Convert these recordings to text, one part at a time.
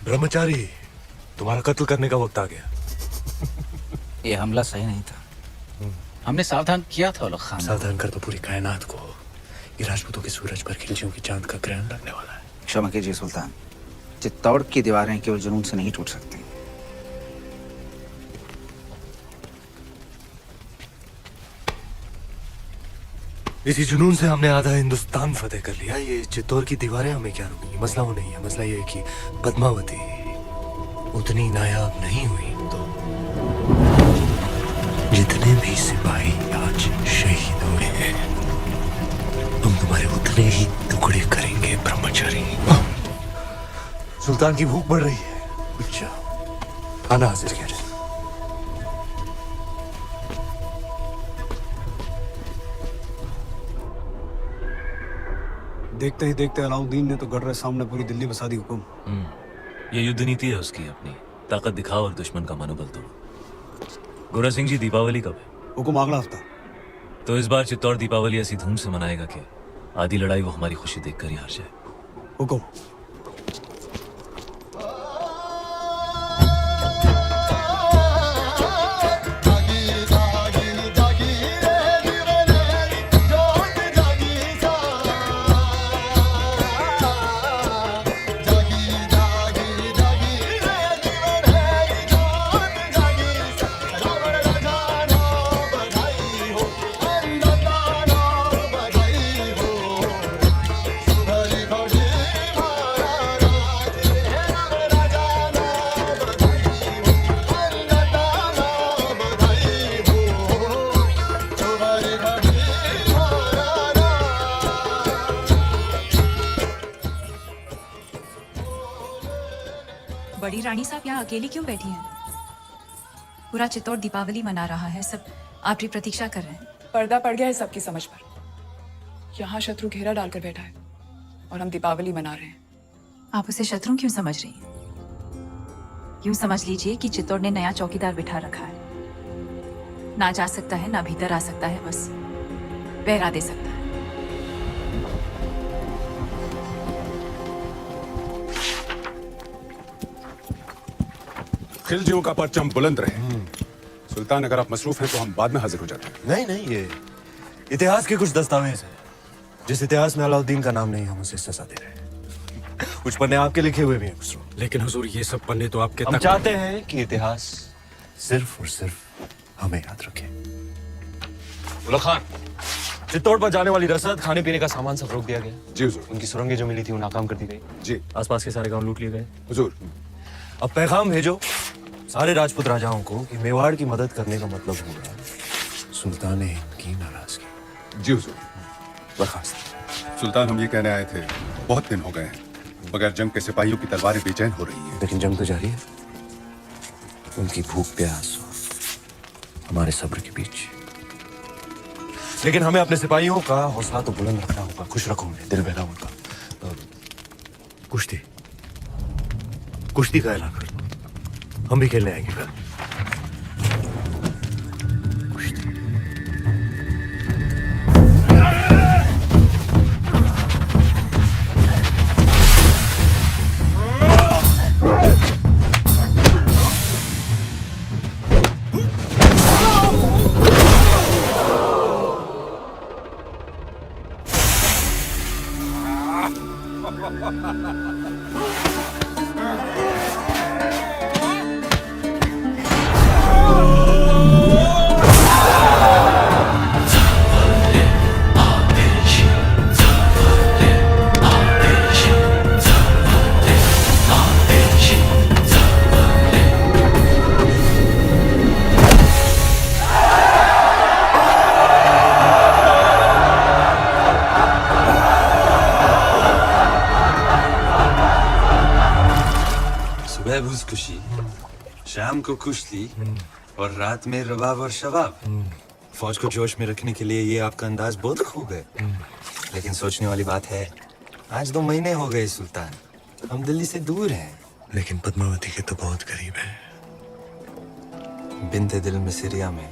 ब्रह्मचारी, तुम्हारा कत्ल करने का वक्त आ गया। ये हमला सही नहीं था। हमने सावधान किया था उलग खान। सावधान कर तो पूरी कायनात को। ये राजपूतों के सूरज पर खिलचियों की चांद का ग्रहण लगने वाला है। क्षमा कीजिए सुल्तान, चित्तौड़ की दीवारें केवल जुनून से नहीं टूट सकती। इसी जुनून से हमने आधा हिंदुस्तान फतेह कर लिया। ये चित्तौड़ की दीवारें हमें क्या रोकेंगी? मसला वो नहीं है, मसला ये है कि पद्मावती उतनी नायाब नहीं हुई तो जितने भी सिपाही आज शहीद हुए हैं हम तुम्हारे उतने ही टुकड़े करेंगे ब्रह्मचारी। सुल्तान की भूख बढ़ रही है, कुछ खाना हाजिर किया जाए। देखते ही देखते अलाउद्दीन ने तो गढ़ सामने पूरी दिल्ली बसा दी। हुकुम, ये युद्ध नीति है उसकी, अपनी ताकत दिखाओ और दुश्मन का मनोबल तोड़ो। गोरा सिंह जी, दीपावली कब है? हुकुम अगला हफ्ता। तो इस बार चित्तौड़ दीपावली ऐसी धूम से मनाएगा कि आधी लड़ाई वो हमारी खुशी देखकर ही हार जाए। हुकुम। बड़ी रानी साहब यहाँ अकेली क्यों बैठी हैं? पूरा चित्तौड़ दीपावली मना रहा है, सब आपकी प्रतीक्षा कर रहे हैं। पर्दा पड़ गया है सबकी समझ पर। यहाँ शत्रु घेरा डालकर बैठा है और हम दीपावली मना रहे हैं। आप उसे शत्रु क्यों समझ रही हैं? यूं समझ लीजिए कि चित्तौड़ ने नया चौकीदार बिठा रखा है। ना जा सकता है, ना भीतर आ सकता है, बस पहरा दे सकता है। खिलजियों का परचम बुलंद रहे। सुल्तान, अगर आप मसरूफ हैं तो हम बाद में हाजिर हो जाते हैं। नहीं नहीं, ये इतिहास के कुछ दस्तावेज हैं। जिस इतिहास में अलाउद्दीन का नाम नहीं, हम उसे सजा दे रहे हैं। कुछ पन्ने आपके लिखे हुए भी हैं खुसरो। लेकिन हुजूर, ये सब पन्ने तो आपके हम चाहते हैं कि इतिहास सिर्फ और सिर्फ हमें याद रखे। उलग खान, चित्तौड़ पर जाने वाली रसद, खाने पीने का सामान सब रोक दिया गया। जी हुजूर। उनकी सुरंगें जो मिली थी वो नाकाम कर दी गई। जी आसपास के सारे गांव लूट लिए गए। हुजूर। अब पैगाम भेजो सारे राजपूत राजाओं को कि मेवाड़ की मदद करने का मतलब होगा सुल्तान हिंद की नाराजगी। जी हुजूर। बर्खास्त। सुल्तान, हम ये कहने आए थे, बहुत दिन हो गए हैं बगैर जंग के सिपाहियों की तलवारें बेचैन हो रही हैं। लेकिन जंग तो जारी है। उनकी भूख प्यास और हमारे सब्र के बीच। लेकिन हमें अपने सिपाहियों का हौसला तो बुलंद रखना होगा, खुश रखो उन्हें, दिल बहलाओ उनका। कुश्ती कुश्ती का ऐलान कर दो, हम भी खेलने आएंगे फिर। खुशी, शाम को कुश्ती और रात में रबाब और शबाब। फौज को जोश में रखने के लिए ये आपका अंदाज बहुत खूब है। लेकिन सोचने वाली बात है, आज 2 महीने हो गए सुल्तान, हम दिल्ली से दूर हैं। लेकिन पद्मावती के तो बहुत करीब है। बिन्ते दिल मिस्रिया में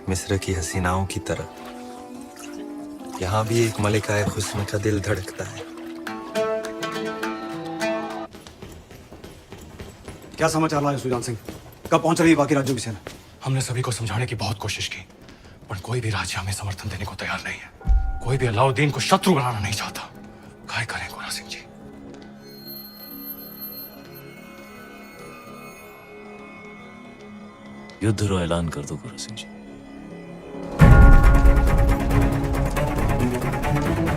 मिस्र की हसीनाओं की तरह यहाँ भी एक मलिका हुस्न का दिल धड़कता है। क्या समाचार लाए सुजान सिंह? कब पहुंच रही है बाकी राज्यों की सेना? हमने सभी को समझाने की बहुत कोशिश की, पर कोई भी राज्य हमें समर्थन देने को तैयार नहीं है। कोई भी अलाउद्दीन को शत्रु बनाना नहीं चाहता। काय करें गोरा सिंह जी? युद्ध रो ऐलान कर दो गोरा सिंह जी।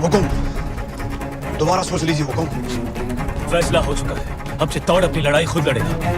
हुकुम, दोबारा सोच लीजिए हुकुम। फैसला हो चुका है, अब चित्तौड़ अपनी लड़ाई खुद लड़ेगा।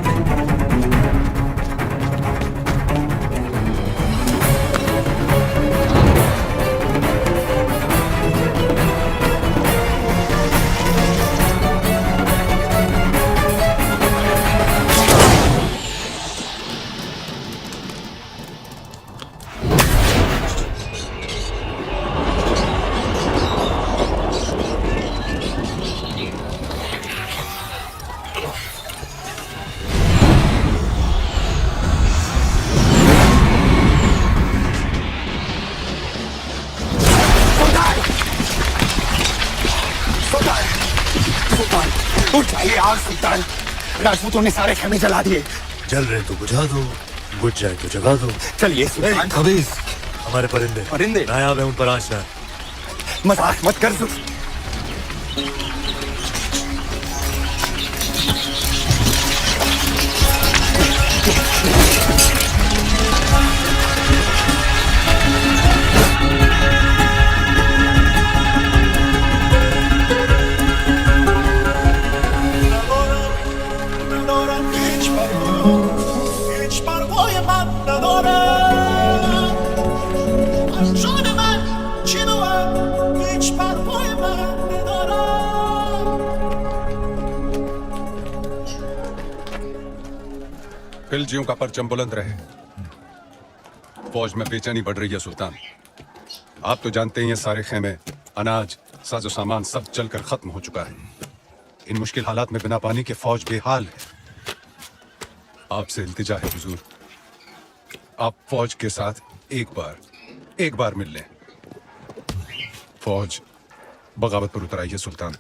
उठाइए आग सुल्तान, राजपूतों ने सारे खेमे जला दिए। जल रहे तो बुझा दो, बुझ जाए तो जगा दो। चलिए सुल्तान। खबीज, हमारे परिंदे परिंदे? नायाब है, उन पर आँच ना। मजाक मत कर। खिलजियों का परचम बुलंद रहे। फौज में बेचैनी बढ़ रही है सुल्तान। आप तो जानते ही हैं सारे खेमे, अनाज, साजो सामान सब जलकर खत्म हो चुका है। इन मुश्किल हालात में बिना पानी के फौज बेहाल है। आपसे इल्तिजा है हुजूर, आप फौज के साथ एक बार मिल लें। फौज बगावत पर उतर आई है सुल्तान।